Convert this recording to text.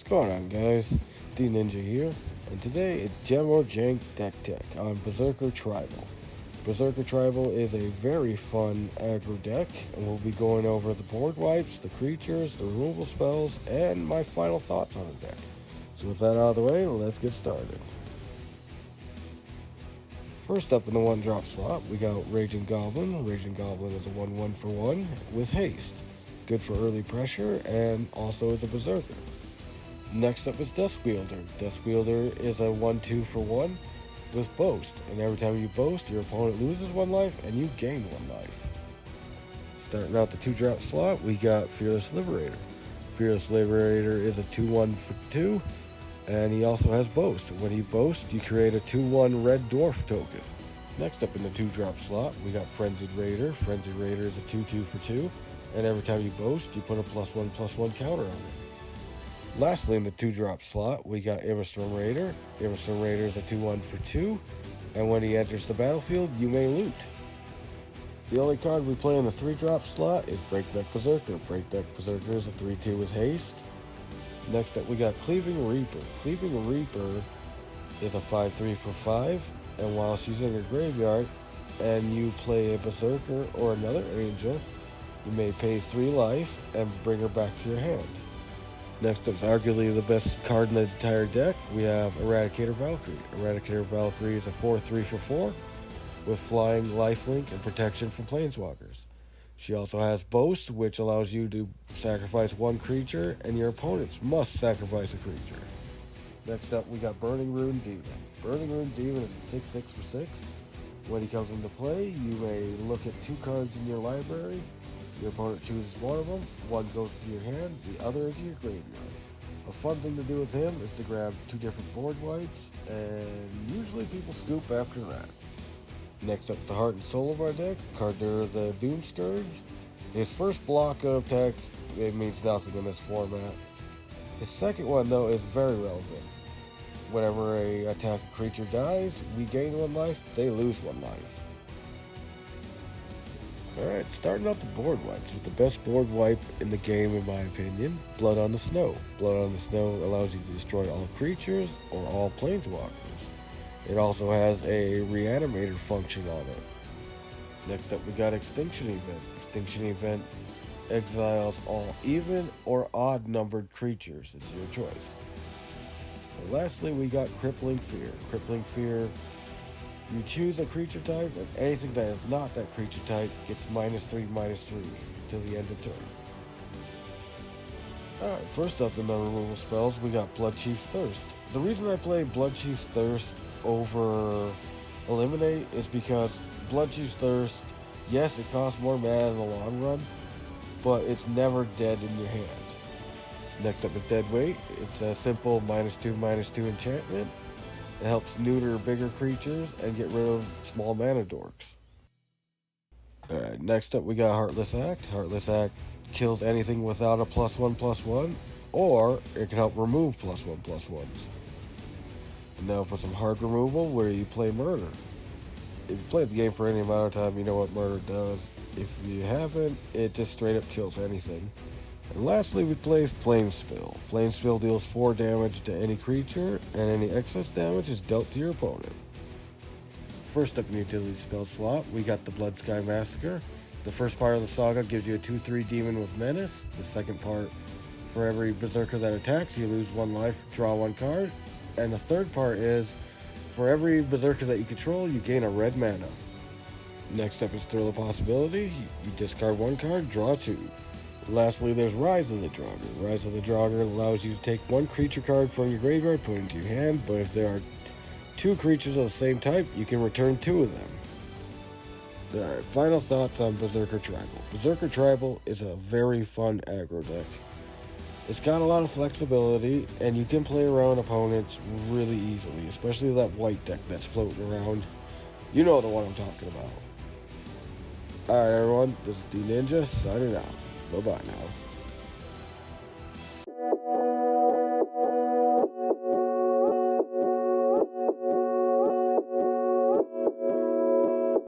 going on, guys? D Ninja here, and today it's Gem or Jank Deck Tech on Berserker Tribal. Berserker Tribal is a very fun aggro deck, and we'll be going over the board wipes, the creatures, the removal spells, and my final thoughts on the deck. So with that out of the way, let's get started. First up in the 1-drop slot, we got Raging Goblin. Raging Goblin is a 1/1 for 1 with haste. Good for early pressure, and also is a Berserker. Next up is Dusk Wielder. Dusk Wielder is a 1/2 for 1 with Boast, and every time you boast, your opponent loses 1 life and you gain 1 life. Starting out the 2-drop slot, we got Fearless Liberator. Fearless Liberator is a 2/1 for 2, and he also has Boast. When he boasts, you create a 2/1 red dwarf token. Next up in the 2-drop slot, we got Frenzied Raider. Frenzied Raider is a 2/2 for 2, and every time you boast, you put a +1/+1 counter on it. Lastly, in the 2-drop slot, we got Immerstorm Raider. Immerstorm Raider is a 2/1 for 2, and when he enters the battlefield, you may loot. The only card we play in the 3-drop slot is Breakneck Berserker. Breakneck Berserker is a 3/2 with haste. Next up, we got Cleaving Reaper. Cleaving Reaper is a 5/3 for 5, and while she's in your graveyard and you play a Berserker or another angel, you may pay 3 life and bring her back to your hand. Next up is arguably the best card in the entire deck. We have Eradicator Valkyrie. Eradicator Valkyrie is a 4/3 for 4 with flying, lifelink, and protection from planeswalkers. She also has Boast, which allows you to sacrifice 1 creature, and your opponents must sacrifice a creature. Next up, we got Burning Rune Demon. Burning Rune Demon is a 6/6 for 6. When he comes into play, you may look at 2 cards in your library. Your opponent chooses 1 of them, 1 goes to your hand, the other into your graveyard. A fun thing to do with him is to grab 2 different board wipes, and usually people scoop after that. Next up, the heart and soul of our deck, Carter the Doom Scourge. His first block of text, it means nothing in this format. His second one, though, is very relevant. Whenever a attack creature dies, we gain 1 life, they lose 1 life. Alright, starting out the board wipes with the best board wipe in the game in my opinion, Blood on the Snow. Blood on the Snow allows you to destroy all creatures or all planeswalkers. It also has a reanimator function on it. Next up we got Extinction Event. Extinction Event exiles all even or odd numbered creatures. It's your choice. And lastly we got Crippling Fear. Crippling Fear, you choose a creature type, and anything that is not that creature type gets -3/-3 till the end of turn. Alright, first up in the removal spells, we got Bloodchief's Thirst. The reason I play Bloodchief's Thirst over Eliminate is because Bloodchief's Thirst, yes, it costs more mana in the long run, but it's never dead in your hand. Next up is Deadweight. It's a simple -2/-2 enchantment. It helps neuter bigger creatures and get rid of small mana dorks. Alright, next up we got Heartless Act. Heartless Act kills anything without a +1/+1, or it can help remove +1/+1s. And now for some hard removal where you play Murder. If you played the game for any amount of time, you know what Murder does. If you haven't, it just straight up kills anything. And lastly, we play Flame Spill. Flame Spill deals 4 damage to any creature, and any excess damage is dealt to your opponent. First up in the utility spell slot, we got the Blood Sky Massacre. The first part of the saga gives you a 2/3 demon with menace. The second part, for every berserker that attacks, you lose 1 life, draw 1 card. And the third part is, for every berserker that you control, you gain a red mana. Next up is Thrill of Possibility. You discard 1 card, draw 2. Lastly, there's Rise of the Draugr. Rise of the Draugr allows you to take 1 creature card from your graveyard, put it into your hand, but if there are 2 creatures of the same type, you can return 2 of them. Alright, final thoughts on Berserker Tribal. Berserker Tribal is a very fun aggro deck. It's got a lot of flexibility, and you can play around opponents really easily, especially that white deck that's floating around. You know the one I'm talking about. Alright everyone, this is D Ninja signing out. Bye-bye now.